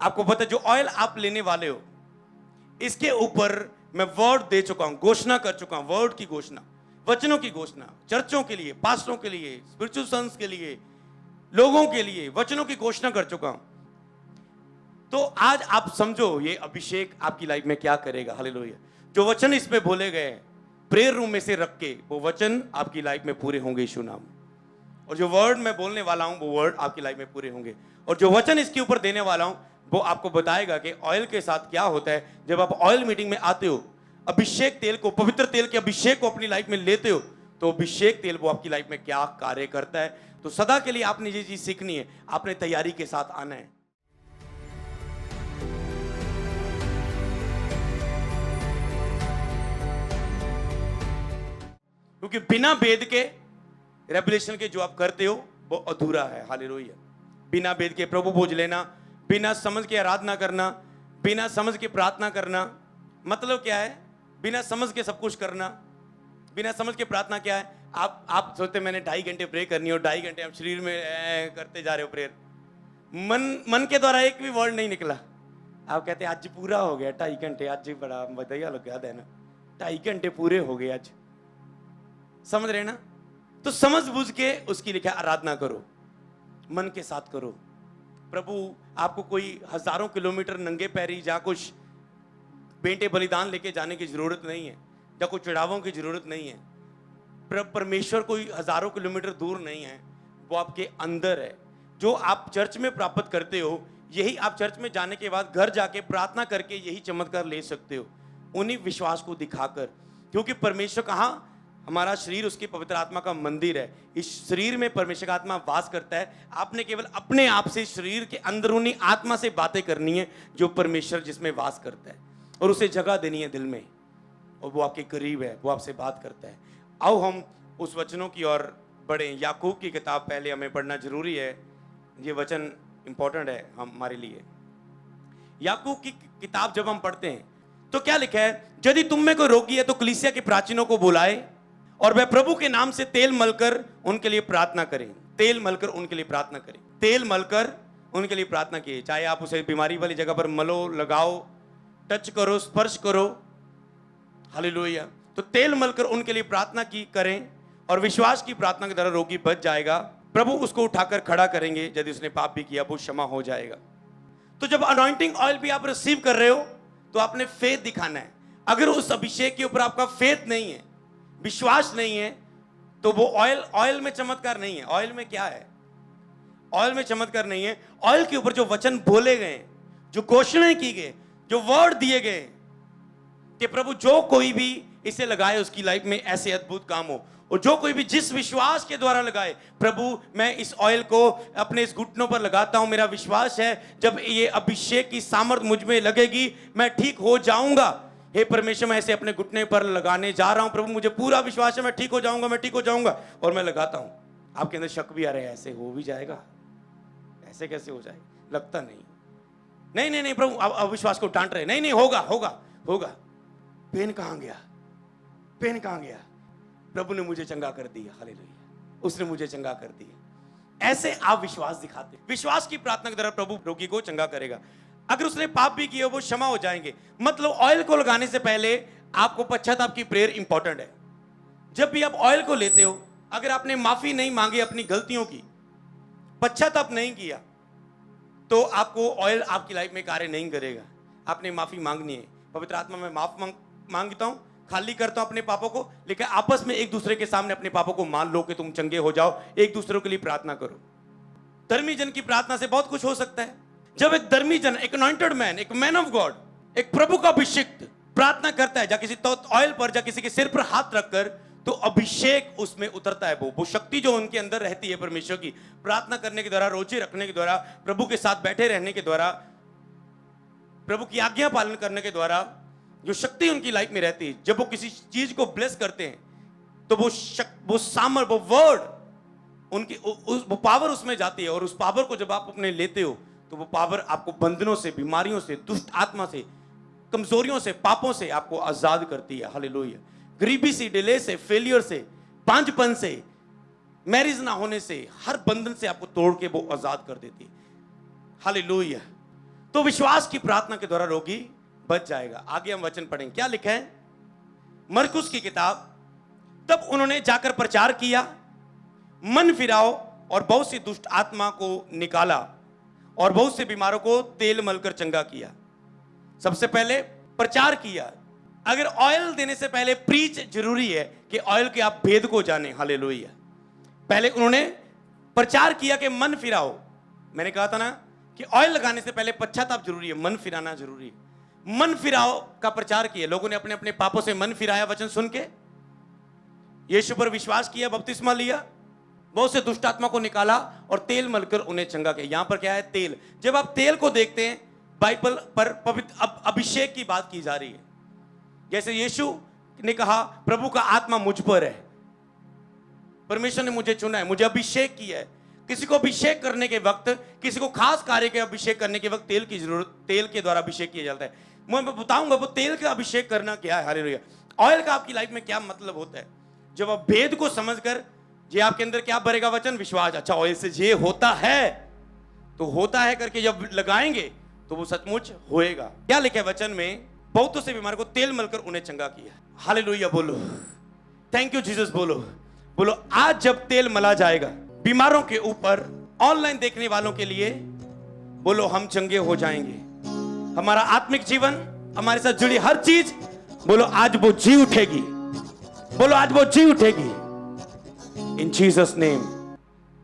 आपको पता है जो ऑयल आप लेने वाले हो, इसके ऊपर मैं वर्ड दे चुका हूं, घोषणा कर चुका हूं, वर्ड की घोषणा, वचनों की घोषणा, चर्चों के लिए, पास्टरों के लिए, स्पिरिचुअल सन्स के लिए, लोगों के लिए वचनों की घोषणा कर चुका हूं। तो आज आप समझो ये अभिषेक आपकी लाइफ में क्या करेगा। हालेलुया। जो वचन इसमें बोले गए प्रेयर रूम में से रख के, वो वचन आपकी लाइफ में पूरे होंगे यीशु नाम। और जो वर्ड मैं बोलने वाला हूं वो वर्ड आपकी लाइफ में पूरे होंगे। और जो वचन इसके ऊपर देने वाला हूं वो आपको बताएगा कि ऑयल के साथ क्या होता है। जब आप ऑयल मीटिंग में आते हो, अभिषेक तेल को, पवित्र तेल के अभिषेक को अपनी लाइफ में लेते हो, तो अभिषेक तेल वो आपकी लाइफ में क्या कार्य करता है। तो सदा के लिए आपने ये चीज सीखनी है, आपने तैयारी के साथ आना है। क्योंकि बिना वेद के, रेवलेशन के जो आप करते हो वो अधूरा है। हालेलुया। बिना वेद के प्रभु पूज लेना, बिना समझ के आराधना करना, बिना समझ के प्रार्थना करना, मतलब क्या है? बिना समझ के सब कुछ करना। बिना समझ के प्रार्थना क्या है? आप सोचते मैंने 2.5 घंटे प्रे करनी है और 2.5 घंटे आप शरीर में करते जा रहे हो प्रेयर, मन के द्वारा एक भी वर्ड नहीं निकला। आप कहते आज पूरा हो गया 2.5 घंटे, आज बड़ा बढ़िया लग गया देना, 2.5 घंटे पूरे हो गए आज। समझ रहे ना? तो समझ बुझ के उसकी लिखा आराधना करो, मन के साथ करो। प्रभु आपको कोई हजारों किलोमीटर नंगे पैरी जा कुछ बेटे बलिदान लेके जाने की जरूरत नहीं है, या कोई चढ़ावों की जरूरत नहीं है। परमेश्वर कोई हजारों किलोमीटर दूर नहीं है, वो आपके अंदर है। जो आप चर्च में प्राप्त करते हो, यही आप चर्च में जाने के बाद घर जाके प्रार्थना करके यही चमत्कार ले सकते हो, उन्हीं विश्वास को दिखाकर। क्योंकि परमेश्वर कहाँ? हमारा शरीर उसकी पवित्र आत्मा का मंदिर है। इस शरीर में परमेश्वर का आत्मा वास करता है। आपने केवल अपने आप से शरीर के अंदरूनी आत्मा से बातें करनी है, जो परमेश्वर जिसमें वास करता है, और उसे जगह देनी है दिल में, और वो आपके करीब है, वो आपसे बात करता है। आओ हम उस वचनों की ओर बढ़े। याकूब की किताब पहले हमें पढ़ना जरूरी है, ये वचन इंपॉर्टेंट है हमारे लिए। याकूब की किताब जब हम पढ़ते हैं तो क्या लिखा है? यदि तुम में कोई रोगी है तो कलीसिया के प्राचीनों को बुलाए और वह प्रभु के नाम से तेल मलकर उनके लिए प्रार्थना करें। तेल मलकर उनके लिए प्रार्थना करें, तेल मलकर उनके लिए प्रार्थना किए। चाहे आप उसे बीमारी वाली जगह पर मलो, लगाओ, टच करो, स्पर्श करो। हालेलुया। तो तेल मलकर उनके लिए प्रार्थना की करें, और विश्वास की प्रार्थना के द्वारा रोगी बच जाएगा। प्रभु उसको उठाकर खड़ा करेंगे, यदि उसने पाप भी किया वो क्षमा हो जाएगा। तो जब अनॉइंटिंग ऑयल भी आप रिसीव कर रहे हो तो आपने फेथ दिखाना है। अगर उस अभिषेक के ऊपर आपका फेथ नहीं है, विश्वास नहीं है, तो वो ऑयल में चमत्कार नहीं है। ऑयल में क्या है? ऑयल में चमत्कार नहीं है। ऑयल के ऊपर जो वचन बोले गए, जो घोषणाएं की गई, जो वर्ड दिए गए कि प्रभु जो कोई भी इसे लगाए उसकी लाइफ में ऐसे अद्भुत काम हो, और जो कोई भी जिस विश्वास के द्वारा लगाए, प्रभु मैं इस ऑयल को अपने इस घुटनों पर लगाता हूं, मेरा विश्वास है जब ये अभिषेक की सामर्थ मुझ में लगेगी मैं ठीक हो जाऊंगा। हे परमेश्वर, मैं ऐसे अपने घुटने पर लगाने जा रहा हूं प्रभु, मुझे पूरा विश्वास है मैं ठीक हो जाऊंगा, मैं ठीक हो जाऊंगा। और मैं लगाता हूं, आपके अंदर शक भी आ रहा है, ऐसे हो भी जाएगा, ऐसे कैसे हो जाएगा? लगता नहीं, नहीं नहीं नहीं प्रभु, अविश्वास को डांट रहे, नहीं नहीं होगा होगा होगा। पेन कहां गया? पेन कहां गया? प्रभु ने मुझे चंगा कर दिया। हालेलुया। उसने मुझे चंगा कर दिया। ऐसे आप विश्वास दिखाते, विश्वास की प्रार्थना के द्वारा प्रभु रोगी को चंगा करेगा। अगर उसने पाप भी किए वो क्षमा हो जाएंगे। मतलब ऑयल को लगाने से पहले आपको पश्चाताप की प्रेयर इंपॉर्टेंट है। जब भी आप ऑयल को लेते हो, अगर आपने माफी नहीं मांगी अपनी गलतियों की, पश्चाताप नहीं किया, तो आपको ऑयल आपकी लाइफ में कार्य नहीं करेगा। आपने माफी मांगनी है। पवित्र आत्मा में माफ मांगता हूं, खाली करता हूं अपने पापों को, लेकिन आपस में एक दूसरे के सामने अपने पापों को मान लो कि तुम चंगे हो जाओ। एक दूसरे के लिए प्रार्थना करो। धर्मी जन की प्रार्थना से बहुत कुछ हो सकता है। जब एक धर्मी जन, एक अनॉइंटेड मैन, एक मैन ऑफ गॉड, एक प्रभु का अभिषिक्त प्रार्थना करता है, या किसी ऑयल पर, या किसी के सिर पर हाथ रखकर, तो अभिषेक उसमें उतरता है। वो शक्ति जो उनके अंदर रहती है परमेश्वर की, प्रार्थना करने के द्वारा, रोजे रखने के द्वारा, प्रभु के साथ बैठे रहने के द्वारा, प्रभु की आज्ञा पालन करने के द्वारा, जो शक्ति उनकी लाइफ में रहती है, जब वो किसी चीज को ब्लेस करते हैं, तो वो सामर, वो वर्ड, उनकी वो पावर उसमें जाती है। और उस पावर को जब आप अपने लेते हो, तो वो पावर आपको बंधनों से, बीमारियों से, दुष्ट आत्मा से, कमजोरियों से, पापों से आपको आजाद करती है। हालेलुया। गरीबी से, डिले से, फेलियर से, बांझपन से, मैरिज ना होने से, हर बंधन से आपको तोड़ के वो आजाद कर देती है। हालेलुया। तो विश्वास की प्रार्थना के द्वारा रोगी बच जाएगा। आगे हम वचन पढ़ेंगे, क्या लिखा है मरकुस की किताब। तब उन्होंने जाकर प्रचार किया, मन फिराओ और बहुत सी दुष्ट आत्मा को निकाला और बहुत से बीमारों को तेल मलकर चंगा किया। सबसे पहले प्रचार किया। अगर ऑयल देने से पहले प्रीच जरूरी है कि ऑयल के आप भेद को जाने। हालेलुया। पहले उन्होंने प्रचार किया कि मन फिराओ। मैंने कहा था ना कि ऑयल लगाने से पहले पश्चाताप जरूरी है, मन फिराना जरूरी है। मन फिराओ का प्रचार किया। लोगों ने अपने अपने पापों से मन फिराया वचन सुन के, यीशु पर विश्वास किया, बपतिस्मा लिया, बहुत से दुष्ट आत्मा को निकाला और तेल मलकर उन्हें चंगा किया। यहां पर क्या है? तेल। जब आप तेल को देखते हैं, बाइबल पर पवित्र अभिषेक की बात की जा रही है। जैसे यीशु ने कहा प्रभु का आत्मा मुझ पर है, परमेश्वर ने मुझे चुना है, मुझे अभिषेक किया है। किसी को अभिषेक करने के वक्त, किसी को खास कार्य के अभिषेक करने के वक्त तेल की जरूरत, तेल के द्वारा अभिषेक किया जाता है। मैं बताऊंगा वो तेल का अभिषेक करना क्या है। हालेलुया। ऑयल का आपकी लाइफ में क्या मतलब होता है? जब आप भेद को समझकर, ये आपके अंदर क्या भरेगा? वचन, विश्वास। अच्छा, ऑयल से ये होता है तो होता है करके जब लगाएंगे तो वो सचमुच होएगा। क्या लिखा है वचन में? बहुतों से बीमार को तेल मलकर उन्हें चंगा किया। हालेलुया बोलो, थैंक यू जीसस बोलो। बोलो आज जब तेल मला जाएगा बीमारों के ऊपर, ऑनलाइन देखने वालों के लिए, बोलो हम चंगे हो जाएंगे। हमारा आत्मिक जीवन, हमारे साथ जुड़ी हर चीज, बोलो आज वो जी उठेगी। बोलो आज वो जी उठेगी इन जीसस नेम।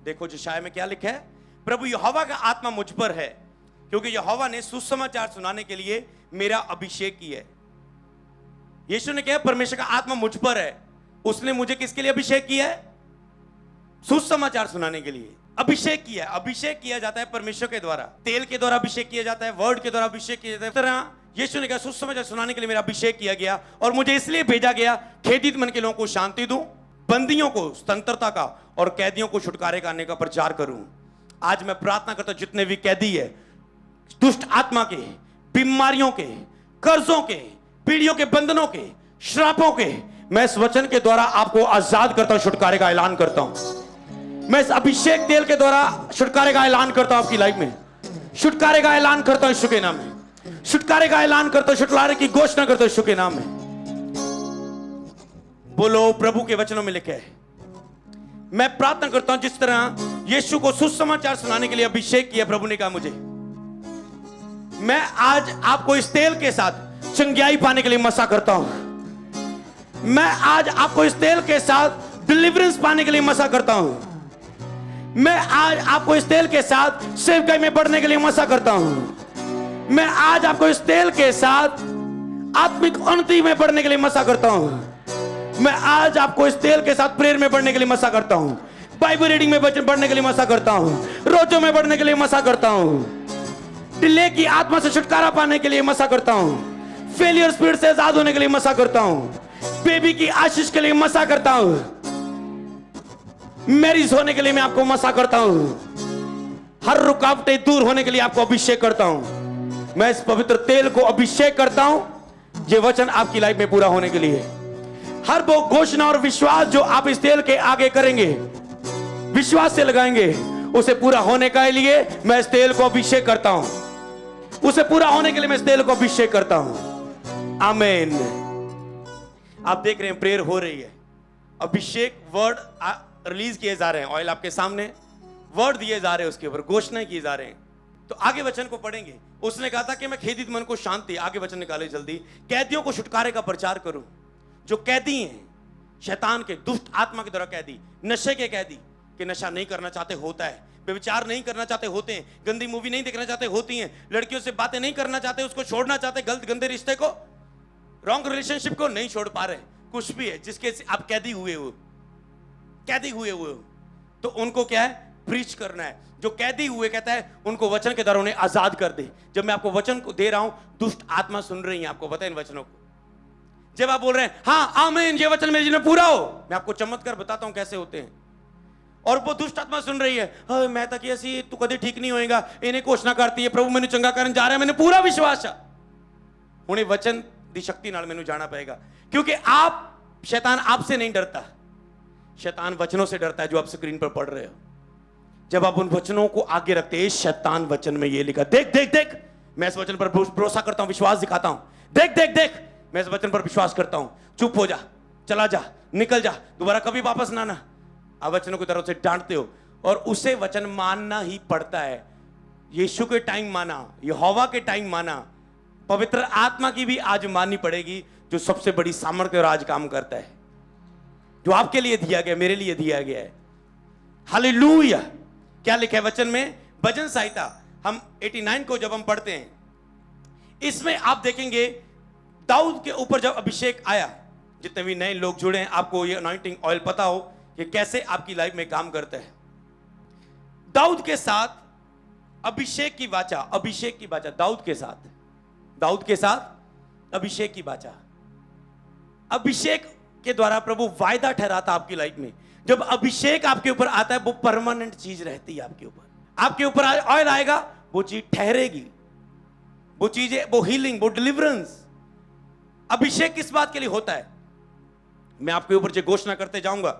देखो यशायाह में क्या लिखा है? प्रभु यहोवा का आत्मा मुझ पर है, क्योंकि यहोवा ने सुसमाचार सुनाने के लिए मेरा अभिषेक किया है। यीशु ने कहा परमेश्वर का आत्मा मुझ पर है। उसने मुझे किसके लिए अभिषेक किया है? सुसमाचार सुनाने के लिए अभिषेक किया है। अभिषेक किया जाता है परमेश्वर के द्वारा, तेल के द्वारा अभिषेक किया जाता है, वर्ड के द्वारा अभिषेक किया जाता है। तरह यीशु ने कहा सुसमाचार सुनाने के लिए मेरा अभिषेक किया गया और मुझे इसलिए भेजा गया, खेदित मन के लोगों को शांति दूं, बंदियों को स्वतंत्रता का और कैदियों को छुटकारे का आने का प्रचार करूं। आज मैं प्रार्थना करता हूं जितने भी कैदी है, दुष्ट आत्मा के, बीमारियों के, कर्जों के, पीढ़ियों के बंधनों के, श्रापों के, मैं इस वचन के द्वारा आपको आजाद करता हूं, छुटकारे का ऐलान करता हूं। मैं इस अभिषेक तेल के द्वारा छुटकारे का ऐलान करता हूं आपकी लाइफ में। छुटकारे का ऐलान करता हूं यीशु के नाम में। छुटकारे का ऐलान करता हूं, छुटकारे की घोषणा करता हूं यीशु के नाम में। बोलो प्रभु के वचनों में लिखा है। मैं प्रार्थना करता हूं जिस तरह यीशु को सुसमाचार सुनाने के लिए अभिषेक किया प्रभु ने कहा मुझे, मैं आज आपको इस तेल के साथ चंगाई पाने के लिए मसा करता हूं। मैं आज आपको इस तेल के साथ डिलीवरेंस पाने के लिए मसा करता हूं। मैं आज आपको इस तेल के साथ सेवकाई में बढ़ने के लिए मसा करता हूं। मैं आज आपको इस तेल के साथ आत्मिक उन्नति में बढ़ने के लिए मसा करता हूं। मैं आज आपको इस तेल के साथ प्रेयर में बढ़ने के लिए मसा करता हूं, बाइबल रीडिंग में बढ़ने के लिए मसा करता हूं, रोजों में बढ़ने के लिए मसा करता हूं, डिले की आत्मा से छुटकारा पाने के लिए मसा करता हूं, फेलियर स्पिरिट से आजाद होने के लिए मसा करता हूं, बेबी की आशीष के लिए मसा करता हूं, मैरिज होने के लिए मैं आपको मसा करता हूं, हर रुकावटें दूर होने के लिए आपको अभिषेक करता हूं। मैं इस पवित्र तेल को अभिषेक करता हूं, ये वचन आपकी लाइफ में पूरा होने के लिए। हर वो घोषणा और विश्वास जो आप इस तेल के आगे करेंगे, विश्वास से लगाएंगे, उसे पूरा होने के लिए मैं इस तेल को अभिषेक करता हूं। उसे पूरा होने के लिए मैं इस तेल को अभिषेक करता हूं। आमीन। आप देख रहे हैं प्रेयर हो रही है, अभिषेक वर्ड रिलीज किए जा रहे हैं, ऑयल आपके सामने, वर्ड दिए जा रहे हैं, उसके ऊपर घोषणाएं किए जा रहे हैं। तो आगे वचन को पढ़ेंगे। उसने कहा था कि मैं खेदित मन को शांति, आगे वचन निकाले जल्दी, कैदियों को छुटकारे का प्रचार करूं। जो कैदी हैं शैतान के, दुष्ट आत्मा के द्वारा कैदी, नशे के कैदी, कि नशा नहीं करना चाहते होता है, व्यभिचार नहीं करना चाहते होते हैं, गंदी मूवी नहीं देखना चाहते होती हैं, लड़कियों से बातें नहीं करना चाहते, उसको छोड़ना चाहते, गलत गंदे रिश्ते को, रॉन्ग रिलेशनशिप को नहीं छोड़ पा रहे, कुछ भी है जिसके आप कैदी हुए हो, तो उनको क्या है? प्रीच करना है। जो कैदी हुए कहता है उनको वचन के द्वारा उन्हें आजाद कर दे। जब मैं आपको वचन को दे रहा हूं, दुष्ट आत्मा सुन रही है, आपको पता है इन वचनों को। जब आप बोल रहे हैं हाँ आमीन, ये वचन मेरे जीवन में पूरा हो, मैं आपको चमत्कार बताता हूं कैसे होते हैं। और वो दुष्ट आत्मा सुन रही है, हाँ मैं तक ऐसी, तू कभी ठीक नहीं होएगा, इन्हें घोषणा करती है प्रभु मैंने चंगा करने जा रहा है, मैंने पूरा विश्वास है, उन्हें वचन दी शक्ति नाल मैंने जाना पड़ेगा। क्योंकि आप, शैतान आपसे नहीं डरता, शैतान वचनों से डरता है जो आप स्क्रीन पर पढ़ रहे हो। जब आप उन वचनों को आगे रखते हैं, शैतान वचन में ये लिखा, देख देख देख मैं इस वचन पर भरोसा करता हूं, विश्वास दिखाता हूं। देख देख देख, मैं इस वचन पर विश्वास करता हूं। चुप हो जा, चला जा, निकल जा, दोबारा कभी वापस ना आना। आप वचनों की तरफ से डांटते हो और उसे वचन मानना ही पड़ता है। यीशु के टाइम माना, यहोवा के टाइम माना, पवित्र आत्मा की भी आज माननी पड़ेगी, जो सबसे बड़ी सामर्थ्य और आज काम करता है, जो आपके लिए दिया गया, मेरे लिए दिया गया है। हालेलुया। क्या लिखा है वचन में? भजन संहिता हम 89 को जब हम पढ़ते हैं, इसमें आप देखेंगे दाऊद के ऊपर जब अभिषेक आया, जितने भी नए लोग जुड़े हैं आपको ये अनॉइंटिंग ऑयल पता हो कि कैसे आपकी लाइफ में काम करता है। दाऊद के साथ अभिषेक की वाचा, अभिषेक की वाचा दाऊद के साथ, दाऊद के साथ अभिषेक की वाचा। अभिषेक के द्वारा प्रभु वायदा ठहराता आपकी लाइफ में। जब अभिषेक आपके ऊपर आता है वो परमानेंट चीज रहती है आपके ऊपर। आपके ऊपर ऑयल आएगा, वो चीज ठहरेगी, वो चीजें, वो हीलिंग, वो डिलीवरेंस। अभिषेक किस बात के लिए होता है? मैं आपके ऊपर जो घोषणा करते जाऊंगा,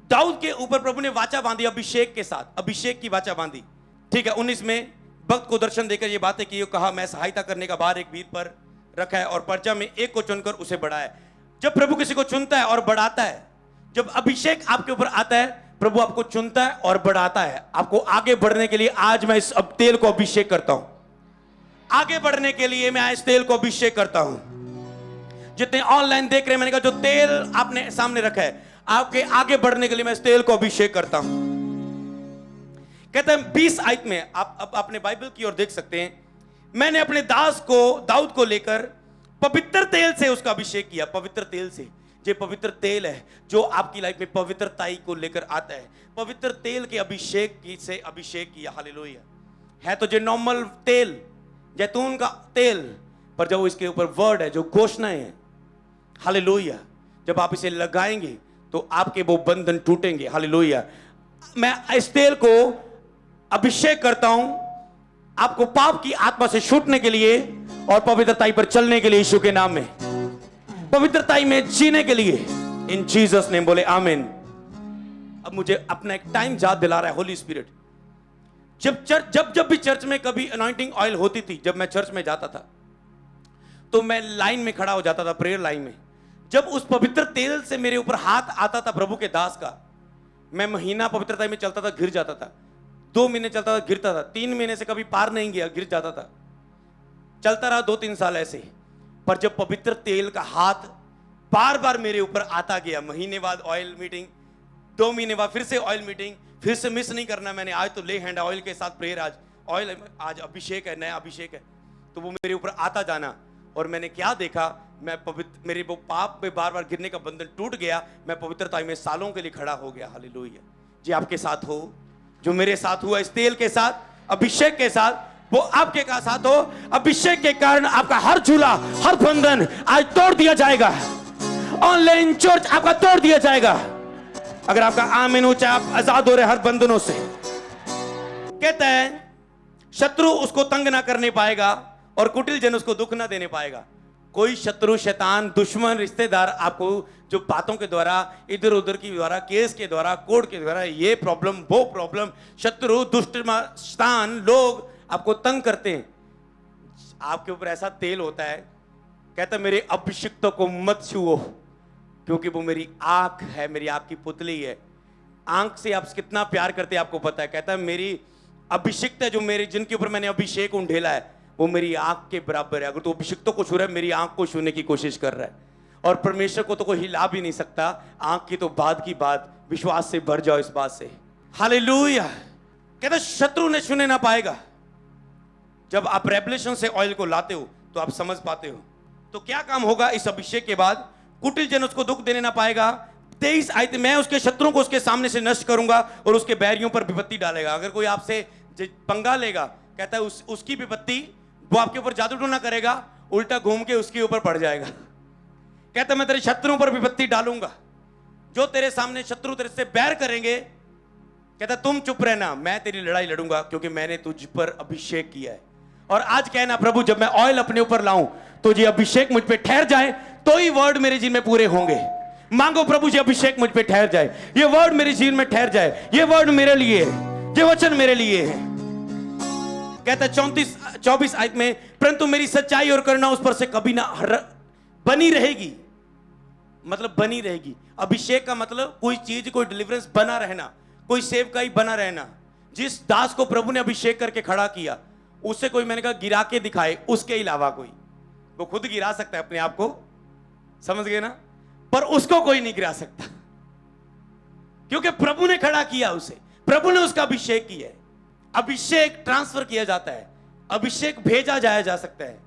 दाऊद के ऊपर प्रभु ने वाचा बांधी अभिषेक के साथ, अभिषेक की वाचा बांधी। ठीक है, 19 में भक्त को दर्शन देकर ये बातें की, कहा मैं सहायता करने का भार एक वीर पर रखा है और प्रजा में एक को चुनकर उसे बढ़ाया। जब प्रभु किसी को चुनता है और बढ़ाता है, जब अभिषेक आपके ऊपर आता है, प्रभु आपको चुनता है और बढ़ाता है आपको आगे बढ़ने के लिए। आज मैं इस तेल को अभिषेक करता हूं, आगे बढ़ने के लिए मैं इस तेल को अभिषेक करता हूं। जितने ऑनलाइन देख रहे हैं, मैंने कहा जो तेल आपने सामने रखा है, आपके आगे बढ़ने के लिए मैं इस तेल को अभिषेक करता हूं। कहते हैं 20 आयत में, आप अपने बाइबल की ओर देख सकते हैं, मैंने अपने दास को दाऊद को लेकर पवित्र तेल से उसका अभिषेक किया। पवित्र तेल से, ये पवित्र तेल है जो आपकी लाइफ में पवित्रताई को लेकर आता है। पवित्र तेल के अभिषेक से अभिषेक किया। हालेलुया। है तो जो नॉर्मल तेल, जैतून का तेल, पर जब इसके ऊपर वर्ड है, जो घोषणाएं हैं, हालेलुया, जब आप इसे लगाएंगे तो आपके वो बंधन टूटेंगे। हालेलुया। मैं इस तेल को अभिषेक करता हूं आपको पाप की आत्मा से छूटने के लिए और पवित्रताई पर चलने के लिए, यीशु के नाम में पवित्रताई में जीने के लिए, इन जीसस नेम बोले आमीन। अब मुझे अपना एक टाइम याद दिला रहा है होली स्पिरिट। जब भी चर्च में कभी अनॉइंटिंग ऑयल होती थी, जब मैं चर्च में जाता था तो मैं लाइन में खड़ा हो जाता था, प्रेयर लाइन में। जब उस पवित्र तेल से मेरे ऊपर हाथ आता था प्रभु के दास का, मैं महीना पवित्रता में चलता था, गिर जाता था। 2 महीने चलता था, गिरता था। 3 महीने से कभी पार नहीं गया, गिर जाता था। चलता रहा 2-3 साल ऐसे। पर जब पवित्र तेल का हाथ बार बार मेरे ऊपर आता गया, महीने बाद ऑयल मीटिंग, 2 महीने बाद फिर से ऑयल मीटिंग, फिर से मिस नहीं करना मैंने। आज तो ले हैंड ऑयल के साथ प्रेयर, आज ऑयल, आज अभिषेक है, नया अभिषेक है, तो वो मेरे ऊपर आता जाना। और मैंने क्या देखा, मैं पवित्र, मेरे वो पाप में बार बार गिरने का बंधन टूट गया। मैं पवित्रता में सालों के लिए खड़ा हो गया। हालेलुया। जी आपके साथ हो, जो मेरे साथ हुआ इस तेल के साथ, अभिषेक के साथ, वो आपके का साथ हो। अभिषेक के कारण आपका हर झूला, हर बंधन आज तोड़ दिया जाएगा। ऑनलाइन चर्च आपका तोड़ दिया जाएगा अगर आपका आमीन हो, चाहे आप आजाद हो रहे हर बंधनों से। कहता है शत्रु उसको तंग ना करने पाएगा और कुटिल जन उसको दुख ना देने पाएगा। कोई शत्रु, शैतान, दुश्मन, रिश्तेदार आपको जो बातों के द्वारा, इधर उधर की द्वारा, केस के द्वारा, कोर्ट के द्वारा, ये प्रॉब्लम, वो प्रॉब्लम, शत्रु, दुष्ट, शैतान, लोग आपको तंग करते हैं, आपके ऊपर ऐसा तेल होता है। कहता है मेरे अभिषिक्तों को मत छुओ, क्योंकि वो मेरी आंख है, मेरी आंख की पुतली है। आंख से आप कितना प्यार करते हैं आपको पता है। कहता है मेरी अभिषिक्त है, जो मेरे, जिनके ऊपर मैंने अभिषेक उंडेला है, वो मेरी आंख के बराबर है। अगर तो अभिषिक्तों को छू रहा है, मेरी आंख को छूने की कोशिश कर रहा है। और परमेश्वर को तो कोई हिला भी नहीं सकता। आंख की तो बात की बात, विश्वास से भर जाओ इस बात से। हालेलुया। कहता शत्रु ने छूने ना पाएगा। जब आप रेवलेशन से ऑयल को लाते हो तो आप समझ पाते हो। तो क्या काम होगा इस अभिषेक के बाद? कुटिल जन उसको दुख देने ना पाएगा। 23 आयत, मैं उसके शत्रुओं को उसके सामने से नष्ट करूंगा और उसके बैरियों पर विपत्ति डालेगा। अगर कोई आपसे पंगा लेगा, कहता है उसकी विपत्ति, वो आपके ऊपर जादू टोना करेगा, उल्टा घूम के उसके ऊपर पड़ जाएगा। कहता है मैं तेरे शत्रुओं पर विपत्ति डालूंगा। जो तेरे सामने शत्रु तेरे से बैर करेंगे, कहता तुम चुप रहना, मैं तेरी लड़ाई लड़ूंगा, क्योंकि मैंने तुझ पर अभिषेक किया है। और आज कहना प्रभु, जब मैं ऑयल अपने ऊपर लाऊं तो ये अभिषेक मुझ पे ठहर जाए, तो ही वर्ड मेरे जीवन में पूरे होंगे। मांगो प्रभु जी अभिषेक मुझ पे ठहर जाए, ये वर्ड मेरे जीवन में ठहर जाए, ये वर्ड मेरे लिए है, ये वचन मेरे लिए है। कहता है 24 आयत में, परंतु मेरी सच्चाई और करुणा उस पर से कभी ना बनी रहेगी। मतलब बनी रहेगी। अभिषेक का मतलब कोई चीज, कोई डिलीवरेंस बना रहना, कोई सेवकाई बना रहना। जिस दास को प्रभु ने अभिषेक करके खड़ा किया, उससे कोई, मैंने कहा, गिरा के दिखाए, उसके अलावा कोई, वो खुद गिरा सकता है अपने आप को, समझ गए ना, पर उसको कोई नहीं गिरा सकता, क्योंकि प्रभु ने खड़ा किया उसे, प्रभु ने उसका अभिषेक किया है। अभिषेक ट्रांसफर किया जाता है, अभिषेक भेजा जाया जा सकता है।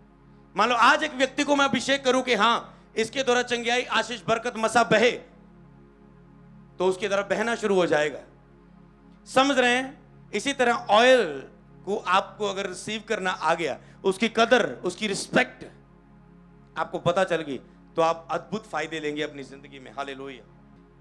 मान लो आज एक व्यक्ति को मैं अभिषेक करूं कि हां इसके द्वारा चंगियाई, आशीष, बरकत, मसा बहे, तो उसकी तरफ बहना शुरू हो जाएगा। समझ रहे हैं? इसी तरह ऑयल को आपको अगर रिसीव करना आ गया, उसकी कदर, उसकी रिस्पेक्ट आपको पता चल गई, तो आप अद्भुत फायदे लेंगे अपनी जिंदगी में। हालेलुया।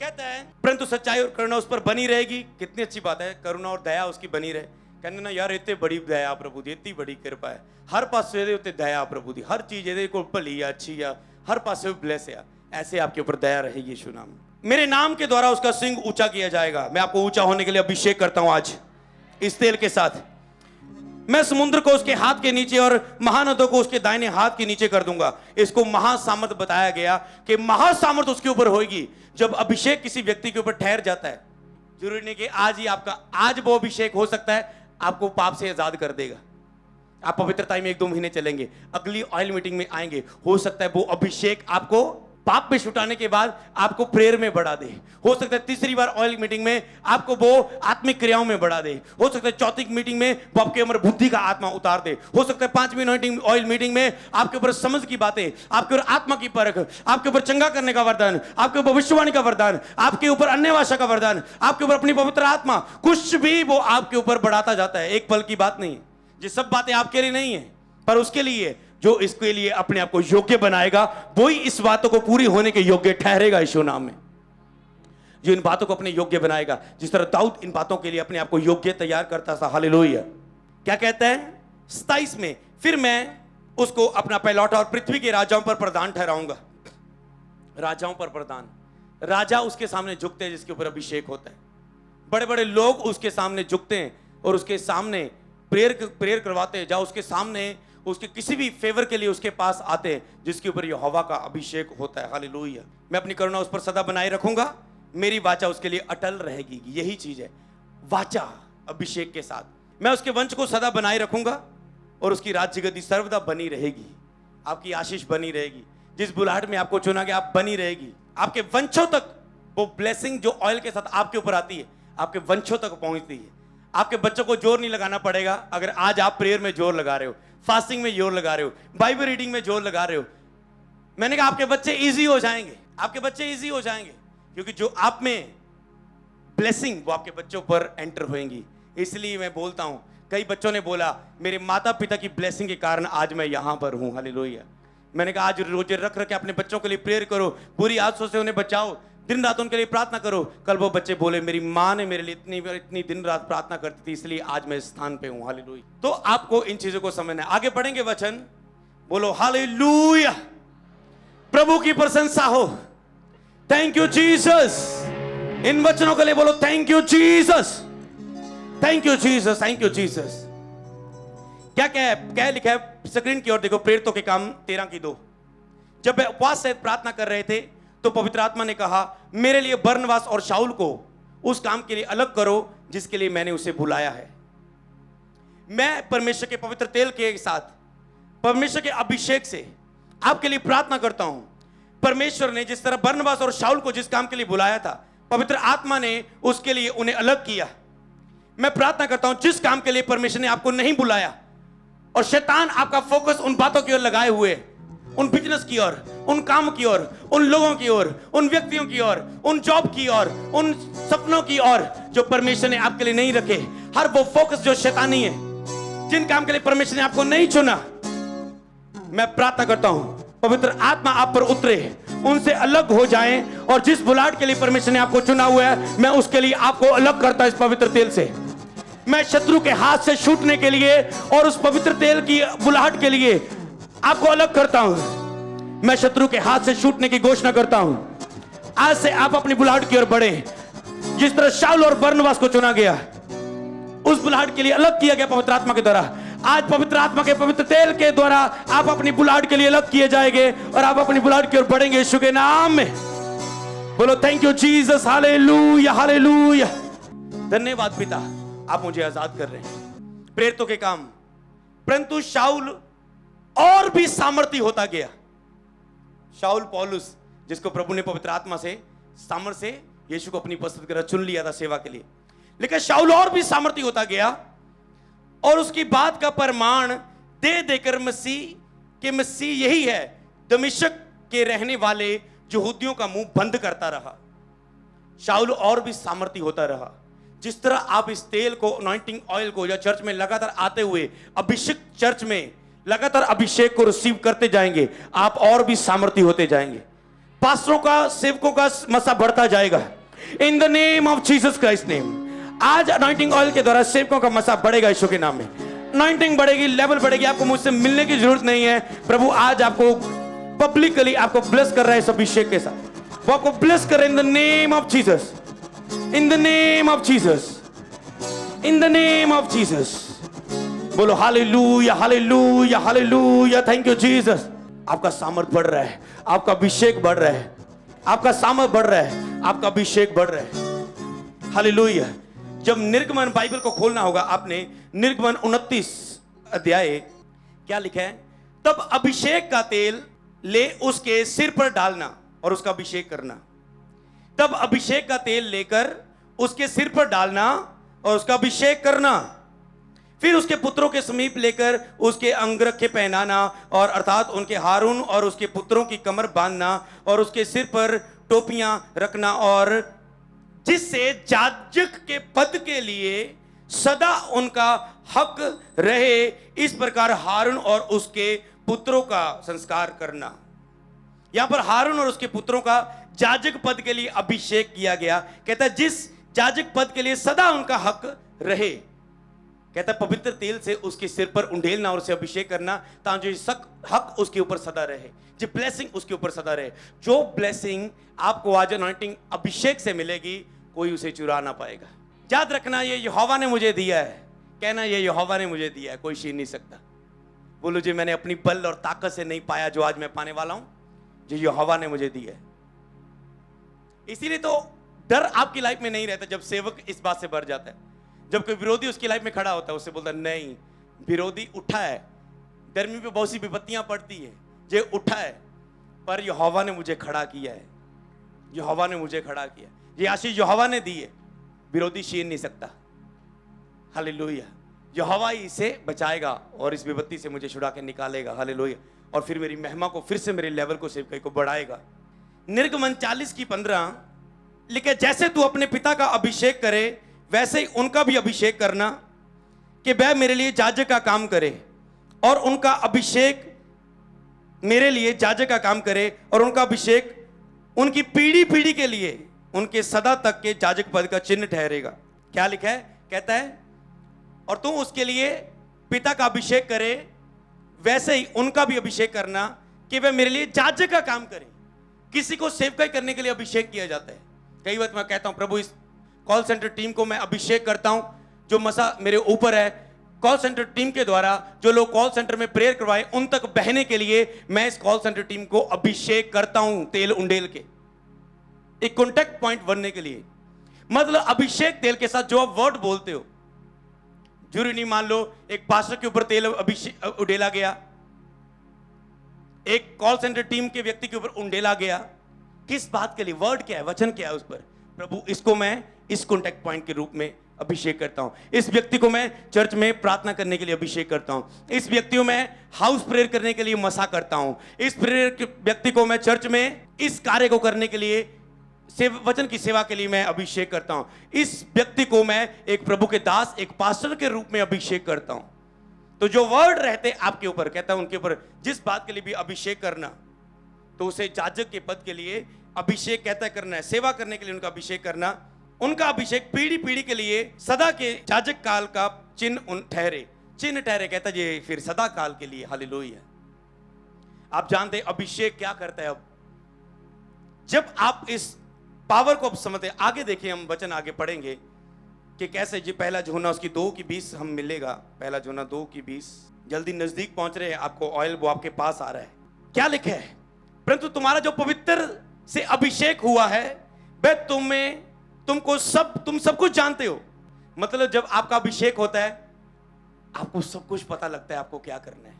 कहता है परंतु सच्चाई और करुणा उस पर बनी रहेगी। कितनी अच्छी बात है, करुणा और दया उसकी बनी रहे। कहने ना यार इतनी बड़ी दया प्रभु दी, इतनी बड़ी कृपा है, हर पास से दया प्रभु दी, हर चीज ये को भली या अच्छी या हर पास से ब्लेस है, ऐसे आपके ऊपर दया रहेगी यीशु नाम में। मेरे नाम के द्वारा उसका सिंग ऊंचा किया जाएगा। मैं आपको ऊंचा होने के लिए अभिषेक करता हूं आज इस तेल के साथ। मैं समुद्र को उसके हाथ के नीचे और महानदों को उसके दाहिने हाथ के नीचे कर दूंगा। इसको महासामर्थ बताया गया कि महासामर्थ उसके ऊपर होगी जब अभिषेक किसी व्यक्ति के ऊपर ठहर जाता है। जरूरी नहीं कि आज ही आपका, आज वो अभिषेक हो सकता है आपको पाप से आजाद कर देगा, आप पवित्रता में 1-2 महीने चलेंगे, अगली ऑयल मीटिंग में आएंगे, हो सकता है वो अभिषेक आपको पाप में छुटाने के बाद आपको प्रेयर में बढ़ा दे। हो सकता है तीसरी बार ऑयल मीटिंग में आपको वो आत्मिक क्रियाओं में बढ़ा दे। हो सकता है चौथी मीटिंग में वो आपके ऊपर बुद्धि का आत्मा उतार दे। हो सकता है 5वीं ऑयल मीटिंग में आपके ऊपर समझ की बातें, आपके ऊपर आत्मा की परख, आपके ऊपर चंगा करने का वरदान, आपके ऊपर भविष्यवाणी का वरदान, आपके ऊपर अन्य भाषा का वरदान, आपके ऊपर अपनी पवित्र आत्मा, कुछ भी वो आपके ऊपर बढ़ाता जाता है। एक पल की बात नहीं है, ये सब बातें आपके लिए नहीं है, पर उसके लिए जो इसके लिए अपने आप को योग्य बनाएगा वही इस बातों को पूरी होने के योग्य ठहरेगा यीशु नाम में। जो इन बातों को अपने योग्य बनाएगा, जिस तरह दाऊद इन बातों के लिए अपने आप को योग्य तैयार करता था। हालेलुया। क्या कहता है 27 में, फिर मैं उसको अपना पहलौठा और पृथ्वी के राजाओं पर प्रधान ठहराऊंगा। राजाओं पर प्रधान, राजा उसके सामने झुकते हैं जिसके ऊपर अभिषेक होता है। बड़े बड़े लोग उसके सामने झुकते हैं और उसके सामने प्रेयर करवाते हैं, जहां उसके सामने उसके किसी भी फेवर के लिए उसके पास आते हैं जिसके ऊपर यहोवा का अभिषेक होता है। हालेलुया। मैं अपनी करुणा उस पर सदा बनाए रखूंगा, मेरी वाचा उसके लिए अटल रहेगी। यही चीज है वाचा अभिषेक के साथ। मैं उसके वंश को सदा बनाए रखूंगा और उसकी राज्य गद्दी सर्वदा बनी रहेगी। आपकी आशीष बनी रहेगी, जिस बुलाहट में आपको चुना गया आप बनी रहेगी। आपके वंशों तक वो ब्लेसिंग जो ऑयल के साथ आपके ऊपर आती है आपके वंशों तक पहुंचती है। आपके बच्चों को जोर नहीं लगाना पड़ेगा। अगर आज आप प्रेयर में जोर लगा रहे हो, फास्टिंग में जोर लगा रहे हो, बाइबल रीडिंग में जोर लगा रहे हो, मैंने कहा आपके बच्चे इजी हो जाएंगे। आपके बच्चे इजी हो जाएंगे क्योंकि जो आप में ब्लेसिंग वो आपके बच्चों पर एंटर होएंगी। इसलिए मैं बोलता हूं, कई बच्चों ने बोला मेरे माता पिता की ब्लेसिंग के कारण आज मैं यहां पर हूं। हालेलुया। मैंने कहा आज रोजे रख रख के अपने बच्चों के लिए प्रेयर करो, बुरी आदतों से उन्हें बचाओ, दिन रात उनके लिए प्रार्थना करो। कल वो बच्चे बोले मेरी माँ ने मेरे लिए इतनी दिन रात प्रार्थना करती थी, इसलिए आज मैं इस स्थान पे हूं। हालेलुया। तो आपको इन चीजों को समझना है। आगे बढ़ेंगे वचन, बोलो हालेलुया। प्रभु की प्रशंसा हो। Thank you Jesus. इन वचनों के लिए बोलो thank you Jesus, thank you Jesus, thank you Jesus. क्या लिखा है स्क्रीन की ओर देखो, प्रेरितों के काम 13:2। जब वे उपवास से प्रार्थना कर रहे थे तो पवित्र आत्मा ने कहा मेरे लिए बरनबास और शाऊल को उस काम के लिए अलग करो जिसके लिए मैंने उसे बुलाया है। मैं परमेश्वर के पवित्र तेल के साथ, परमेश्वर के अभिषेक से आपके लिए प्रार्थना करता हूं। परमेश्वर ने जिस तरह बरनबास और शाऊल को जिस काम के लिए बुलाया था, पवित्र आत्मा ने उसके लिए उन्हें अलग किया। मैं प्रार्थना करता हूं जिस काम के लिए परमेश्वर ने आपको नहीं बुलाया और शैतान आपका फोकस उन बातों की ओर लगाए हुए, उन बिजनेस की ओर, उन काम की ओर, उन लोगों की ओर, उन व्यक्तियों की ओर, उन जॉब की ओर, उन सपनों की ओर जो परमेश्वर ने आपके लिए नहीं रखे, हर वो फोकस जो शैतानी है, जिन काम के लिए परमेश्वर ने आपको नहीं चुना, मैं प्रार्थना करता हूं पवित्र आत्मा आप पर उतरे, उनसे अलग हो जाएं और जिस बुलाहट के लिए परमेश्वर ने आपको चुना हुआ है, मैं उसके लिए आपको अलग करता इस पवित्र तेल से। मैं शत्रु के हाथ से छूटने के लिए और उस पवित्र तेल की बुलाहट के लिए आपको अलग करता हूं। मैं शत्रु के हाथ से छूटने की घोषणा करता हूं। आज से आप अपनी बुलाहट की ओर बढ़े। जिस तरह शाऊल और बरनबास को चुना गया, उस बुलाहट के लिए अलग किया गया पवित्र आत्मा के द्वारा, आज पवित्र आत्मा के पवित्र तेल के द्वारा आप अपनी बुलाहट के लिए अलग किए जाएंगे और आप अपनी बुलाहट की ओर बढ़ेंगे यीशु के नाम में। बोलो thank you Jesus, hallelujah hallelujah. धन्यवाद पिता, आप मुझे आजाद कर रहे हैं प्रेरितों के काम। परंतु शाऊल और भी सामर्थी होता गया। शाऊल पौलुस, जिसको प्रभु ने पवित्र आत्मा से सामर्थ से यीशु को अपनी पसंद कर चुन लिया था सेवा के लिए, लेकिन शाऊल और भी सामर्थी होता गया और उसकी बात का प्रमाण दे देकर मसीह यही है, दमिश्क के रहने वाले यहूदियों का मुंह बंद करता रहा। शाऊल और भी सामर्थी होता रहा। जिस तरह आप इस तेल को, अनॉइंटिंग ऑयल को, या चर्च में लगातार आते हुए अभिषेक चर्च में लगातार अभिषेक को रिसीव करते जाएंगे, आप और भी सामर्थी होते जाएंगे। पास्टरों का, सेवकों का मसा बढ़ता जाएगा इन the name of Jesus Christ name. आज अनॉइंटिंग ऑयल के द्वारा सेवकों का मसा बढ़ेगा यीशु के नाम में। अनॉइंटिंग बढ़ेगी, लेवल बढ़ेगी। आपको मुझसे मिलने की जरूरत नहीं है। प्रभु आज आपको पब्लिकली आपको ब्लेस कर रहा है इस अभिषेक के साथ। वो आपको ब्लेस कर रहे in the name of Jesus, in the name of Jesus, in the name of Jesus. बोलो hallelujah hallelujah hallelujah. Thank you Jesus. आपका सामर्थ बढ़ रहा है, आपका अभिषेक बढ़ रहा है, आपका सामर्थ बढ़ रहा है, आपका अभिषेक बढ़ रहा है। हालेलुया। जब निर्गमन, बाइबल को खोलना होगा आपने, निर्गमन 29 अध्याय क्या लिखा है? तब अभिषेक का तेल ले उसके सिर पर डालना और उसका अभिषेक करना। तब अभिषेक का तेल लेकर उसके सिर पर डालना और उसका अभिषेक करना। फिर उसके पुत्रों के समीप लेकर उसके अंगरखे पहनाना, और अर्थात उनके हारून और उसके पुत्रों की कमर बांधना और उसके सिर पर टोपियां रखना, और जिससे याजक के पद के लिए सदा उनका हक रहे, इस प्रकार हारून और उसके पुत्रों का संस्कार करना। यहां पर हारून और उसके पुत्रों का याजक पद के लिए अभिषेक किया गया। कहता है जिस याजक पद के लिए सदा उनका हक रहे। कहता है पवित्र तेल से उसके सिर पर उंडेलना और उसे अभिषेक करना, ताकि जो हक उसके ऊपर सदा रहे, जो ब्लेसिंग उसके ऊपर सदा रहे। जो ब्लेसिंग आपको आज अनॉइंटिंग अभिषेक से मिलेगी, कोई उसे चुरा ना पाएगा। याद रखना, ये यहोवा ने मुझे दिया है। कहना ये यहोवा ने मुझे दिया है, कोई छीन नहीं सकता। बोलो जी, मैंने अपनी बल और ताकत से नहीं पाया जो आज मैं पाने वाला हूं, जो यहोवा ने मुझे दिया है। इसीलिए तो डर आपकी लाइफ में नहीं रहता जब सेवक इस बात से भर जाता है। जब कोई विरोधी उसकी लाइफ में खड़ा होता है, उससे बोलता है नहीं, विरोधी उठा है, गर्मी पे बहुत सी विपत्तियां पड़ती है, ये उठा है, पर यहोवा ने मुझे खड़ा किया है, यहोवा ने मुझे खड़ा किया। ये आशीष यहोवा ने दी है, विरोधी छीन नहीं सकता। हालेलुया। यहोवा ही इसे बचाएगा और इस विपत्ति से मुझे छुड़ा के निकालेगा। हालेलुया। और फिर मेरी महिमा को, फिर से मेरे लेवल को, सेवकाई को बढ़ाएगा। निर्गमन 40:15 लिखे, जैसे तू अपने पिता का अभिषेक करे वैसे ही उनका भी अभिषेक करना, कि वह मेरे लिए याजक का काम करे और उनका अभिषेक मेरे लिए याजक का काम करे, और उनका अभिषेक उनकी पीढ़ी पीढ़ी के लिए उनके सदा तक के याजक पद का चिन्ह ठहरेगा। क्या लिखा है? कहता है और तू उसके लिए पिता का अभिषेक करे वैसे ही उनका भी अभिषेक करना, कि वह मेरे लिए याजक का काम करे। किसी को सेवकाई करने के लिए अभिषेक किया जाता है। कई बार मैं कहता हूं प्रभु इस कॉल सेंटर टीम को मैं अभिषेक करता हूं, जो मसा मेरे ऊपर है, कॉल सेंटर टीम के द्वारा जो लोग कॉल सेंटर में प्रेयर करवाए उन तक बहने के लिए मैं इस कॉल सेंटर टीम को अभिषेक करता हूं, तेल उंडेल के, एक कॉन्टेक्ट पॉइंट बनने के लिए। मतलब अभिषेक तेल के साथ जो आप वर्ड बोलते हो, जरूरी नहीं मान लो एक पास्टर के ऊपर तेल अभिषेक उंडेला गया, एक कॉल सेंटर टीम के व्यक्ति के ऊपर उंडेला गया, किस बात के लिए? वर्ड क्या है, वचन क्या है उस पर? प्रभु इसको मैं इस कॉन्टेक्ट पॉइंट के रूप में अभिषेक करता हूं। इस व्यक्ति को मैं चर्च में प्रार्थना करने के लिए अभिषेक करता हूं। इस व्यक्ति को मैं हाउस प्रेयर करने के लिए मसा करता हूं। इस प्रेयर व्यक्ति को मैं चर्च में इस कार्य को करने के लिए, वचन की सेवा के लिए मैं अभिषेक करता हूं। इस व्यक्ति को मैं एक प्रभु के दास, एक पास्टर के रूप में अभिषेक करता हूं। तो जो वर्ड रहते आपके ऊपर, कहता हूं उनके ऊपर जिस बात के लिए भी अभिषेक करना, तो उसे याजक के पद के लिए अभिषेक कहता करना है। सेवा करने के लिए उनका अभिषेक करना, उनका अभिषेक पीढ़ी पीढ़ी के लिए सदा के याजक काल का चिन्ह ठहरे, चिन्ह ठहरे। कहता है फिर सदा काल के लिए। हालेलुया। आप जानते हैं अभिषेक क्या करता है? अब जब आप इस पावर को समझते, आगे देखिए, हम वचन आगे पढ़ेंगे। कि कैसे जी पहला जोना उसकी 2:20 हम मिलेगा, पहला जोना 2:20। जल्दी नजदीक पहुंच रहे हैं, आपको ऑयल वो आपके पास आ रहा है। क्या लिखा है? परंतु तुम्हारा जो पवित्र से अभिषेक हुआ है वह तुम सब कुछ जानते हो। मतलब जब आपका अभिषेक होता है आपको सब कुछ पता लगता है आपको क्या करना है।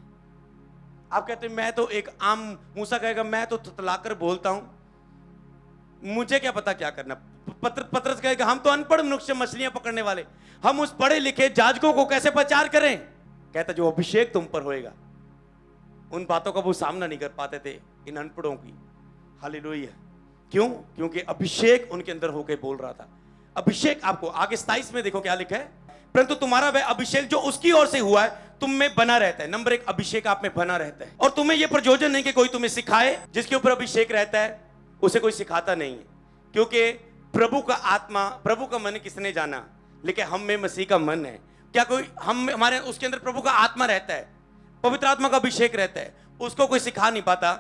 आप कहते हैं मैं तो एक आम, मूसा कहेगा मैं तो थतलाकर बोलता हूं, मुझे क्या पता क्या करना। पतरस कहेगा हम तो अनपढ़ मनुष्य, मछलियां पकड़ने वाले, हम उस पढ़े लिखे जाजकों को कैसे प्रचार करें। कहता जो अभिषेक तुम पर होएगा, उन बातों का वो सामना नहीं कर पाते थे इन अनपढ़ों की। हालेलुया। क्यों? क्योंकि अभिषेक उनके अंदर होकर बोल रहा था। अभिषेक आपको आगे 27 में देखो क्या लिखा है, परंतु तुम्हारा वह अभिषेक जो उसकी ओर से हुआ है तुम में बना रहता है। नंबर 1, अभिषेक आप में बना रहता है। और तुम्हें यह प्रयोजन नहीं कि कोई तुम्हें सिखाए, जिसके ऊपर अभिषेक रहता है उसे कोई सिखाता नहीं है, क्योंकि प्रभु का आत्मा, प्रभु का मन किसने जाना, लेकिन हम में मसीह का मन है। क्या कोई हमारे उसके अंदर प्रभु का आत्मा रहता है, पवित्र आत्मा का अभिषेक रहता है, उसको कोई सिखा नहीं पाता,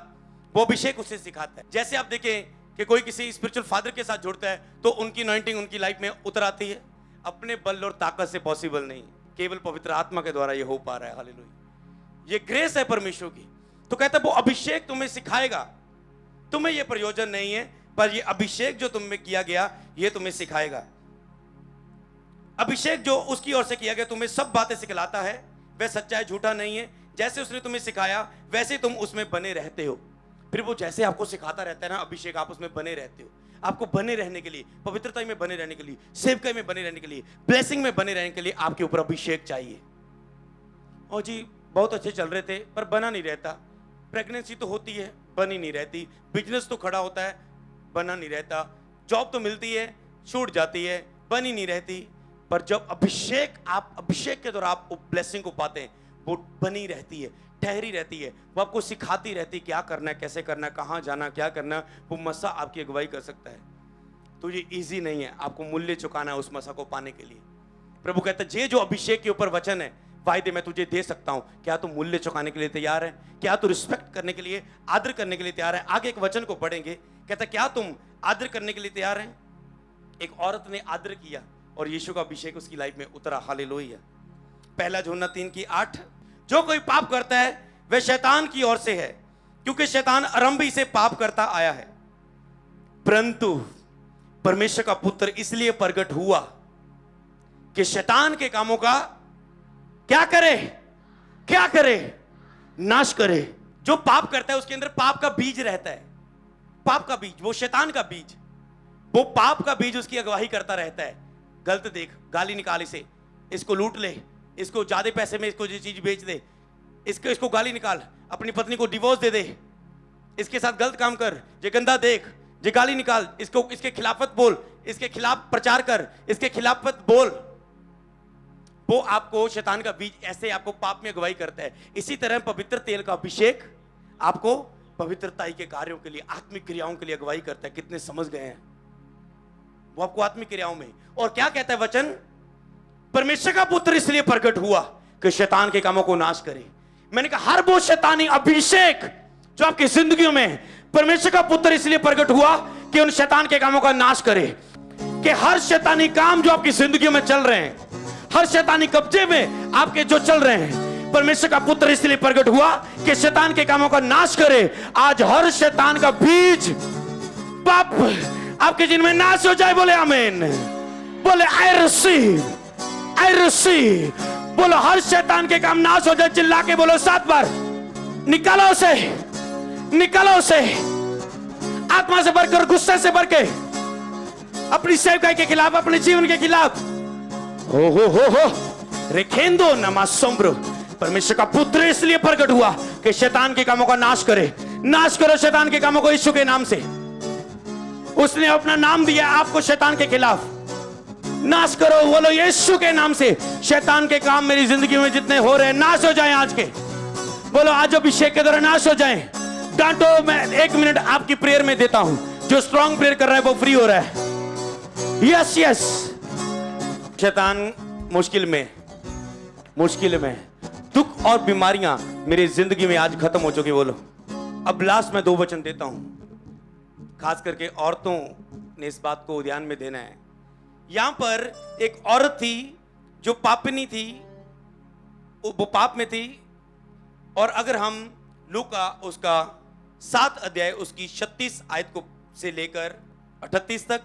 वो अभिषेक उसे सिखाता है। जैसे आप देखें कि कोई किसी स्पिरिचुअल फादर के साथ जुड़ता है तो उनकी अनॉइंटिंग उनकी लाइफ में उतर आती है। अपने बल और ताकत से पॉसिबल नहीं, केवल पवित्र आत्मा के द्वारा ये हो पा रहा है। हालेलुया। ये ग्रेस है परमेश्वर की। तो कहता है वो अभिषेक तुम्हें सिखाएगा, तुम्हें ये प्रयोजन नहीं है, पर ये अभिषेक जो तुम में किया गया ये तुम्हें सिखाएगा। अभिषेक जो उसकी ओर से किया गया तुम्हें सब बातें सिखलाता है, वह सच्चा है, झूठा नहीं है। जैसे उसने तुम्हें सिखाया वैसे तुम उसमें बने रहते हो। फिर वो जैसे आपको सिखाता रहता है ना अभिषेक, आप उसमें बने रहते हो। आपको बने रहने के लिए, पवित्रता में बने रहने के लिए, सेवकाई में बने रहने के लिए, ब्लेसिंग में बने रहने के लिए आपके ऊपर अभिषेक चाहिए। और जी बहुत अच्छे चल रहे थे पर बना नहीं रहता। प्रेगनेंसी तो होती है, बनी नहीं रहती। बिजनेस तो खड़ा होता है, बना नहीं रहता। जॉब तो मिलती है, छूट जाती है, बनी नहीं रहती। पर जब अभिषेक के द्वारा आप ब्लेसिंग को पाते हैं, वो बनी रहती है, ठहरी रहती है। वो आपको सिखाती रहती है क्या करना है, कैसे करना है, कहाँ जाना, क्या करना। वो मसा आपकी अगुवाई कर सकता है। तो ये इजी नहीं है, आपको मूल्य चुकाना है उस मसा को पाने के लिए। प्रभु कहता है ये जो अभिषेक के ऊपर वचन है, वायदे मैं तुझे दे सकता हूं, क्या तू मूल्य चुकाने के लिए तैयार है? क्या तू रिस्पेक्ट करने के लिए, आदर करने के लिए तैयार है? आगे एक वचन को पढ़ेंगे, कहता क्या तुम आदर करने के लिए तैयार हैं? एक औरत ने आदर किया और यीशु का अभिषेक उसकी लाइफ में उतरा। हालेलुया। पहला यूहन्ना 3:8, जो कोई पाप करता है वह शैतान की ओर से है, क्योंकि शैतान आरंभ से पाप करता आया है, परंतु परमेश्वर का पुत्र इसलिए प्रकट हुआ कि शैतान के कामों का क्या करे? नाश करे। जो पाप करता है उसके अंदर पाप का बीज रहता है। पाप का बीज, वो शैतान का बीज, वो पाप का बीज उसकी अगवाही करता रहता है। गलत देख, गाली निकाल इसे, इसको लूट ले, इसको ज्यादा पैसे में इसको ये चीज बेच दे, इसको गाली निकाल, अपनी पत्नी को डिवोर्स दे दे, इसके साथ गलत काम कर, ये गंदा देख, ये गाली निकाल, इसके खिलाफत बोल, इसके खिलाफ प्रचार कर, इसके खिलाफत बोल। वो आपको शैतान का बीज ऐसे आपको पाप में अगुवाई करता है। इसी तरह पवित्र तेल का अभिषेक आपको पवित्रताई के कार्यों के लिए, आत्मिक क्रियाओं के लिए अगुवाई करता है। कितने समझ गए हैं? वो आपको आत्मिक क्रियाओं में। और क्या कहता है वचन? परमेश्वर का पुत्र इसलिए प्रकट हुआ कि शैतान के कामों को नाश करे। मैंने कहा हर वो शैतानी अभिषेक जो आपकी जिंदगियों में, परमेश्वर का पुत्र इसलिए प्रकट हुआ कि उन शैतान के कामों का नाश करे। कि हर शैतानी काम जो आपकी जिंदगी में चल रहे हैं, हर शैतानी कब्जे में आपके जो चल रहे हैं, परमेश्वर का पुत्र इसलिए प्रकट हुआ कि शैतान के कामों का नाश करे। आज हर शैतान का बीज पाप आपके जिन में नाश हो जाए। बोले आमीन, बोले आई रिसीव। बोलो हर शैतान के काम नाश हो जाए। चिल्ला के बोलो 7 बार, निकालो उसे आत्मा से भरकर, गुस्से से भर के, अपनी सेवकाई के खिलाफ, अपने जीवन के खिलाफ। हो रेखेंदो नमासोम्ब्रो। परमेश्वर का पुत्र इसलिए प्रकट हुआ कि शैतान के कामों का नाश करो शैतान के कामों को यीशु के नाम से। उसने अपना नाम दिया आपको शैतान के खिलाफ, नाश करो। बोलो यीशु के नाम से शैतान के काम मेरी जिंदगी में जितने हो रहे हैं नाश हो जाएं आज के। बोलो आज अभिषेक के द्वारा नाश हो जाएं। डांटो, मैं 1 मिनट आपकी प्रेयर में देता हूं। जो स्ट्रॉन्ग प्रेयर कर रहा है वो फ्री हो रहा है। यस शैतान मुश्किल में दुख और बीमारियां मेरी जिंदगी में आज खत्म हो चुकी। बोलो अब लास्ट में 2 वचन देता हूं, खास करके औरतों ने इस बात को ध्यान में देना है यहां पर एक औरत थी जो पापिनी थी, वो पाप में थी। और अगर हम लूका उसका 7 अध्याय उसकी 36 आयत को से लेकर 38 तक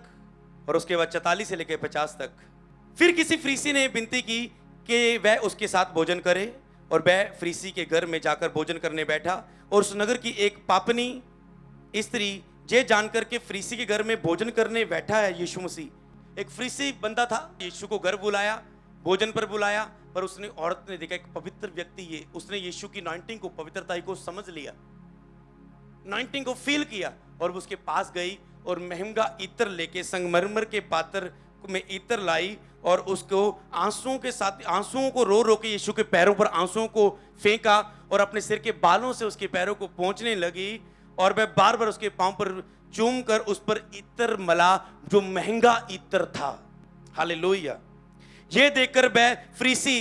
और उसके बाद 44 से लेकर 50 तक, फिर किसी फरीसी ने विनती की कि वह उसके साथ भोजन करे, और वह फरीसी के घर में जाकर भोजन करने बैठा। और उस नगर की एक पापनी स्त्री ये जानकर के फरीसी के घर में भोजन करने बैठा है यीशु मसीह, एक फरीसी बंदा था, यीशु को घर बुलाया, भोजन पर बुलाया, पर उसने औरत ने देखा एक पवित्र व्यक्ति ये, उसने यीशु की अनॉइंटिंग को, पवित्रता को समझ लिया, अनॉइंटिंग को फील किया, और वो उसके पास गई और महंगा इत्र लेके संगमरमर के पात्र में इत्र लाई और उसको आंसुओं के साथ, आंसुओं को रो रो के यीशु के पैरों पर आंसुओं को फेंका और अपने सिर के बालों से उसके पैरों को पोंछने लगी, और वह बार बार उसके पांव पर चूम कर उस पर इत्र मला जो महंगा इत्र था। हालेलुया। ये देखकर वह फरीसी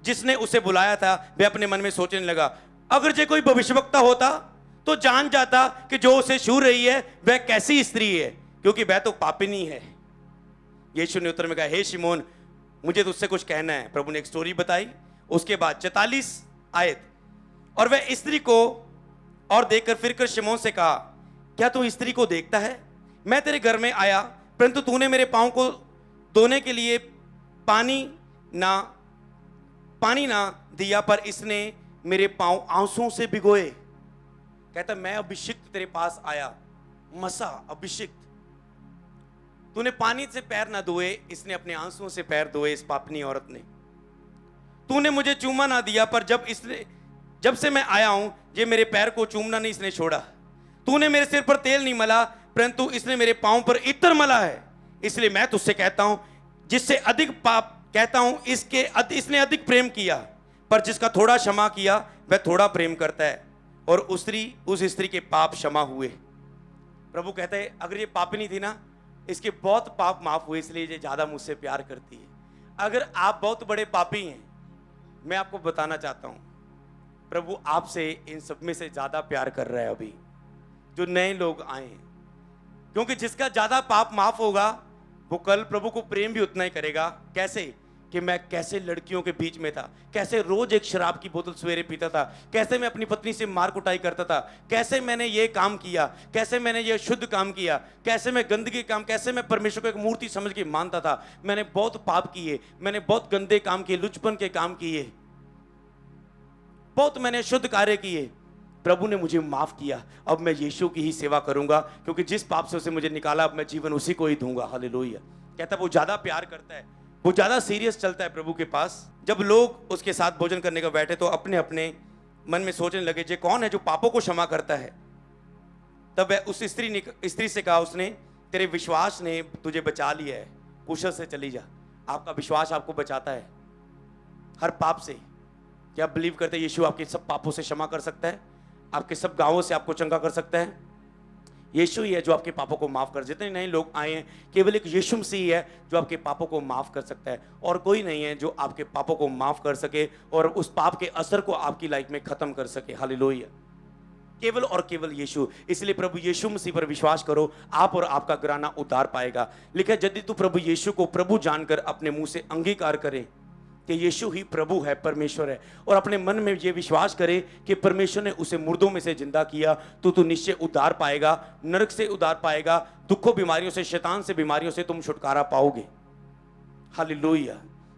जिसने उसे बुलाया था वह अपने मन में सोचने लगा, अगर जे कोई भविष्यवक्ता होता तो जान जाता कि जो उसे छू रही है वह कैसी स्त्री है, क्योंकि वह तो पापिनी है। यीशु ने उत्तर में कहा, हे शिमोन, मुझे तुझसे कुछ कहना है। प्रभु ने एक स्टोरी बताई। उसके बाद 44 आयत, और वह स्त्री को और देखकर फिर कर शिमोन से कहा, क्या तू स्त्री को देखता है? मैं तेरे घर में आया, परंतु तूने मेरे पांव को धोने के लिए पानी ना दिया, पर इसने मेरे पांव आंसुओं से भिगोए। कहता, मैं अभिषिक्त तेरे पास आया, मसा अभिषिक्त, तूने पानी से पैर ना धोए, इसने अपने आंसुओं से पैर धोए, इस पापनी औरत ने। तूने मुझे चूमा ना दिया, पर जब से मैं आया हूं ये मेरे पैर को चूमना नहीं इसने छोड़ा। तूने मेरे सिर पर तेल नहीं मला, परंतु इसने मेरे पांव पर इत्र मला है। इसलिए मैं तुझसे कहता हूं, जिससे अधिक पाप कहता हूं इसने अधिक प्रेम किया, पर जिसका थोड़ा क्षमा किया वह थोड़ा प्रेम करता है। और उस स्त्री के पाप क्षमा हुए। प्रभु कहते हैं, अगर ये पापिनी थी ना, इसके बहुत पाप माफ हुए, इसलिए ये ज्यादा मुझसे प्यार करती है। अगर आप बहुत बड़े पापी हैं, मैं आपको बताना चाहता हूं, प्रभु आपसे इन सब में से ज्यादा प्यार कर रहा है अभी, जो नए लोग आए हैं। क्योंकि जिसका ज्यादा पाप माफ होगा वो कल प्रभु को प्रेम भी उतना ही करेगा। कैसे? कि मैं कैसे लड़कियों के बीच में था, कैसे रोज एक शराब की बोतल सवेरे पीता था, कैसे मैं अपनी पत्नी से मार कुटाई करता था, कैसे मैंने ये काम किया, कैसे मैंने ये शुद्ध काम किया, कैसे मैं गंदगी काम, कैसे मैं परमेश्वर को एक मूर्ति समझ के मानता था। मैंने बहुत पाप किए, मैंने बहुत गंदे काम किए, लुचपन के काम किए, बहुत मैंने शुद्ध कार्य किए। प्रभु ने मुझे माफ किया। अब मैं यीशु की ही सेवा करूंगा, क्योंकि जिस पाप से उसे मुझे निकाला, अब मैं जीवन उसी को ही दूंगा। हालेलुया। कहता वो ज्यादा प्यार करता है, वो ज्यादा सीरियस चलता है प्रभु के पास। जब लोग उसके साथ भोजन करने को बैठे तो अपने अपने मन में सोचने लगे, जे कौन है जो पापों को क्षमा करता है? तब वह उस स्त्री से कहा, उसने, तेरे विश्वास ने तुझे बचा लिया है, कुशल से चली जा। आपका विश्वास आपको बचाता है हर पाप से। क्या आप बिलीव करते हैं यीशु आपके सब पापों से क्षमा कर सकता है? आपके सब गांवों से आपको चंगा कर सकता है? यीशु ही है जो आपके पापों को माफ कर। जितने नए लोग आए हैं, केवल एक यीशु मसीह है जो आपके पापों को माफ कर सकता है, और कोई नहीं है जो आपके पापों को माफ कर सके और उस पाप के असर को आपकी लाइफ में खत्म कर सके। हालेलुया। केवल और केवल यीशु। इसलिए प्रभु यीशु मसीह पर विश्वास करो, आप और आपका घराना उद्धार पाएगा। लिखा, यदि तू प्रभु यीशु को प्रभु जानकर अपने मुंह से अंगीकार करे कि यीशु ही प्रभु है, परमेश्वर है, और अपने मन में ये विश्वास करे कि परमेश्वर ने उसे मुर्दों में से जिंदा किया, तो तू निश्चय उद्धार पाएगा, नरक से उद्धार पाएगा, दुखों बीमारियों से, शैतान से बीमारियों से तुम छुटकारा पाओगे। हालेलुया।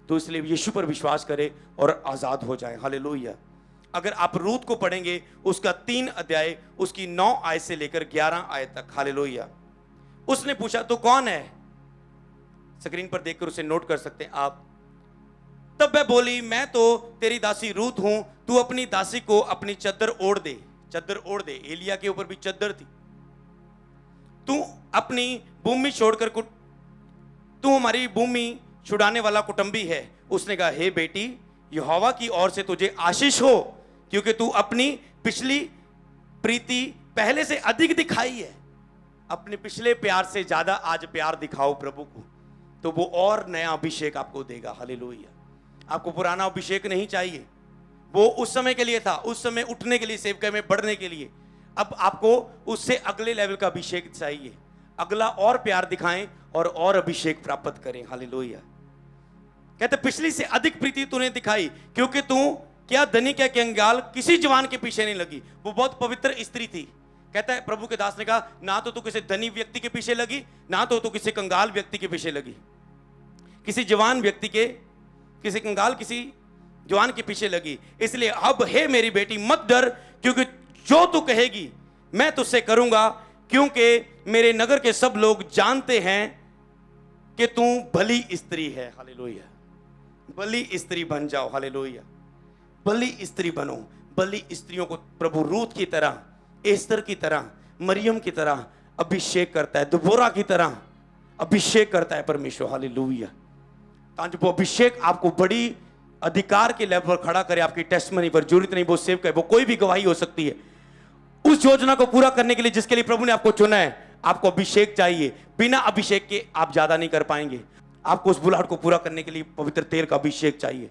तो इसलिए यीशु पर विश्वास करें और आजाद हो जाएं। हालेलुया। अगर आप रूत को पढ़ेंगे, उसका 3 अध्याय उसकी 9 आयत से लेकर 11 आयत तक। हालेलुया। उसने पूछा, तो कौन है? स्क्रीन पर देखकर उसे नोट कर सकते हैं आप। तब वह बोली, मैं तो तेरी दासी रूत हूं, तू अपनी दासी को अपनी चद्दर ओढ़ दे। चद्दर ओढ़ दे। एलिया के ऊपर भी चद्दर थी। तू अपनी भूमि छोड़कर तू हमारी भूमि छुड़ाने वाला कुटुंबी है। उसने कहा, हे बेटी, यहोवा की ओर से तुझे आशीष हो, क्योंकि तू अपनी पिछली प्रीति पहले से अधिक दिखाई है। अपने पिछले प्यार से ज्यादा आज प्यार दिखाओ प्रभु को, तो वो और नया अभिषेक आपको देगा। हालेलुया। आपको पुराना अभिषेक नहीं चाहिए, वो उस समय के लिए था, उस समय उठने के लिए, सेवकाई में बढ़ने के लिए। अब आपको उससे अगले लेवल का अभिषेक चाहिए। अगला और प्यार दिखाएं और अभिषेक प्राप्त करें। हालेलुया। कहते पिछली से अधिक प्रीति तूने दिखाई, क्योंकि तू क्या धनी क्या कंगाल किसी जवान के पीछे नहीं लगी। वो बहुत पवित्र स्त्री थी। कहता है प्रभु के दास ने कहा, ना तो तू किसी धनी व्यक्ति के पीछे लगी, ना तो तू किसी कंगाल व्यक्ति के पीछे लगी, किसी जवान व्यक्ति के, किसी कंगाल किसी जवान के पीछे लगी। इसलिए अब हे मेरी बेटी मत डर, क्योंकि जो तू कहेगी मैं तुझसे करूंगा, क्योंकि मेरे नगर के सब लोग जानते हैं कि तू भली स्त्री है। हालेलुया। भली स्त्री बन जाओ। हालेलुया। भली स्त्री बनो। भली स्त्रियों को प्रभु रूत की तरह, एस्तर की तरह, मरियम की तरह अभिषेक करता है, दुबोरा की तरह अभिषेक करता है परमेश्वर। हालेलुया। ताकि वो अभिषेक आपको बड़ी अधिकार के लेवल पर खड़ा करे, आपकी टेस्टमनी पर। जरूरत नहीं वो सेव करे, वो कोई भी गवाही हो सकती है। उस योजना को पूरा करने के लिए जिसके लिए प्रभु ने आपको चुना है, आपको अभिषेक चाहिए। बिना अभिषेक के आप ज्यादा नहीं कर पाएंगे। आपको उस बुलाहट को पूरा करने के लिए पवित्र तेल का अभिषेक चाहिए।